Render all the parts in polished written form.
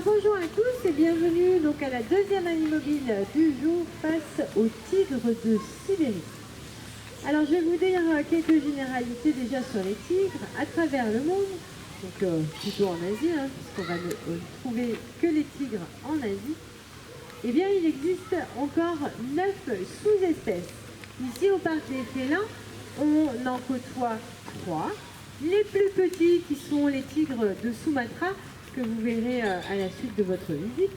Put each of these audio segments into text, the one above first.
bonjour à tous et bienvenue donc à la deuxième Animobile du jour face au tigre de Sibérie. Alors je vais vous dire quelques généralités déjà sur les tigres à travers le monde, donc plutôt en Asie, puisqu'on va ne trouver que les tigres en Asie. Eh bien il existe encore 9 sous-espèces. Ici au parc des félins, on en côtoie 3. Les plus petits qui sont les tigres de Sumatra, que vous verrez à la suite de votre visite.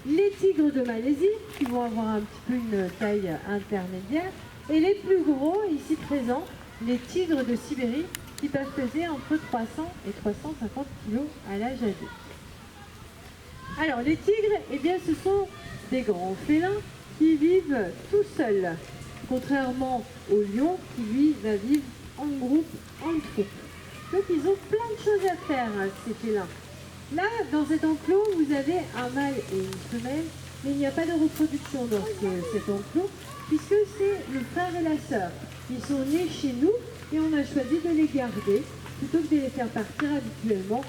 Les tigres de Malaisie, qui vont avoir un petit peu une taille intermédiaire. Et les plus gros, ici présents, les tigres de Sibérie, qui peuvent peser entre 300 et 350 kg à l'âge adulte. Alors les tigres, eh bien, ce sont des grands félins qui vivent tout seuls, contrairement au lion qui, lui, va vivre en groupe, en troupe. Donc ils ont plein de choses à faire, ces félins. Là, dans cet enclos, vous avez un mâle et une femelle, mais il n'y a pas de reproduction dans cet enclos, puisque c'est le frère et la sœur. Ils sont nés chez nous et on a choisi de les garder, plutôt que de les faire partir habituellement,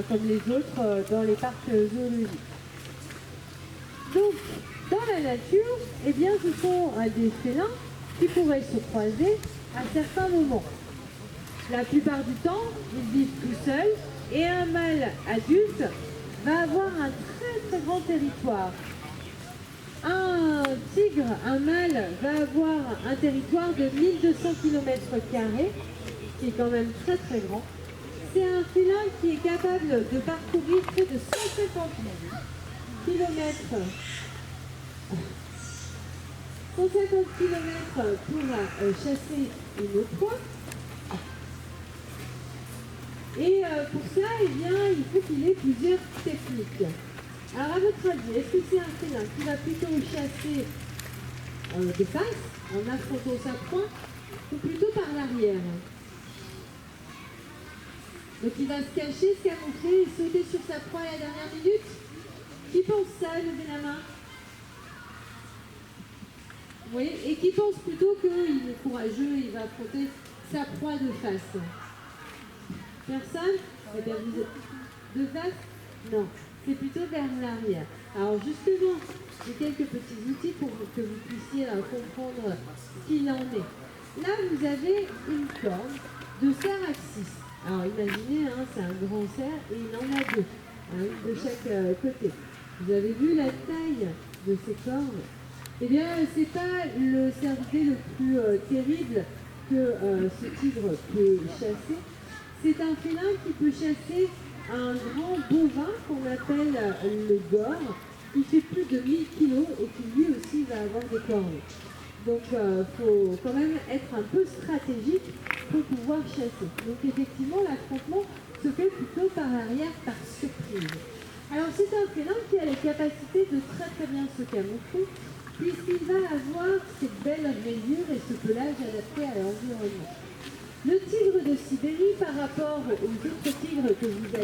comme les autres, dans les parcs zoologiques. Donc, dans la nature, eh bien, ce sont des félins qui pourraient se croiser à certains moments. La plupart du temps, ils vivent tout seuls et un mâle adulte va avoir un très grand territoire. Un tigre, un mâle, va avoir un territoire de 1200 km², qui est quand même très grand. C'est un félin qui est capable de parcourir près de 150 km. 150 km pour chasser une proie. Et pour ça, eh bien, il faut qu'il ait plusieurs techniques. Alors à votre avis, est-ce que c'est un félin qui va plutôt chasser de face, en affrontant sa proie, ou plutôt par l'arrière? Donc il va se cacher, se camoufler et sauter sur sa proie à la dernière minute? Qui pense ça? Levez la main. Vous voyez? Et qui pense plutôt qu'il est courageux, il va affronter sa proie de face? Personne? Eh bien, vous êtes de face? Non, c'est plutôt vers l'arrière. Alors justement, j'ai quelques petits outils pour que vous puissiez comprendre ce qu'il en est. Là, vous avez une corne de cerf axis. Alors imaginez, c'est un grand cerf et il en a deux, une de chaque côté. Vous avez vu la taille de ces cornes? Eh bien, c'est pas le cervidé le plus terrible que ce tigre peut chasser. C'est un félin qui peut chasser un grand bovin qu'on appelle le gore, qui fait plus de 1000 kg et qui lui aussi va avoir des cornes. Donc il faut quand même être un peu stratégique pour pouvoir chasser. Donc effectivement, l'affrontement se fait plutôt par arrière, par surprise. Alors c'est un félin qui a la capacité de très bien se camoufler, puisqu'il va avoir cette belle rayure et ce pelage adapté à l'environnement. Le tigre de Sibérie, par rapport aux autres tigres que vous allez